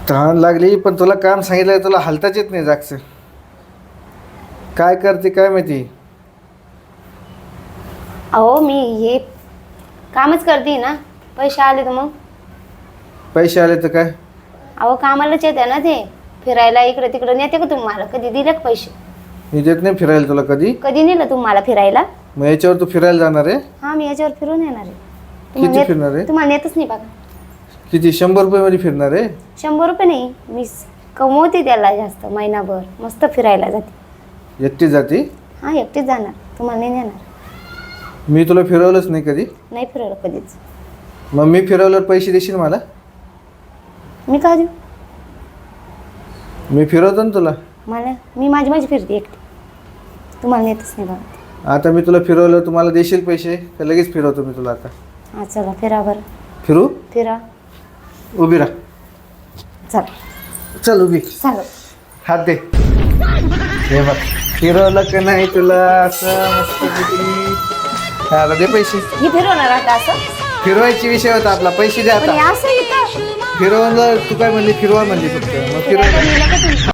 तहान लागली पण तुला काम सांगितलं तुला हलताच येत नाही जागचं. काय करते काय माहिती. अहो मी हे कामच करते ना. पैसे आले तर मग पैसे आले तर काय. अहो कामालाच येते ना ते. फिरायला इकडे तिकडे नेते का तुम्हाला? कधी दिले का पैसे? मी देत नाही फिरायला तुला कधी. कधी नेलं तुम्हाला फिरायला? मग याच्यावर तू फिरायला जाणार आहे. हा मी याच्यावर फिरून येणार आहे. किती फिरणार आहे. तुम्हाला नेतच नाही बघा. किती 100 रुपये मध्ये फिरणार आहे. 100 रुपये नाही, मी कमवते त्याला जास्त. महिनाभर मस्त फिरायला जाते. एकटी जाते. हा एकटीच जाणार, तुम्हाला नाही नेणार. मी तुला फिरवलंच नाही कधी. नाही फिरवलं कधीच. मग मी फिरवल्यावर पैसे देशील मला. मी का देऊ? मी फिरवतो ना तुला. मला मी माझी फिरते एकटी. तुम्हाला नेतच नाही बघा. आता मी तुला फिरवलं तुम्हाला देशील पैसे का लगेच फिरवतो मी तुला आता. हा चला फिरा बरं. फिरू. फिरा. उभी राहा. चला चल उभी. चालेल. हात दे. हे बघ फिरवलं का नाही तुला असं मस्त. आता दे पैसे. ही फिरवणार आता असं? फिरवायची विषय होता आपला. पैसे दे पण आता. हे असं इथं फिरवलं तू काय म्हणली फिरवा म्हणली फक्त. मग फिरायला फिरवा. नेलं का तुम्ही?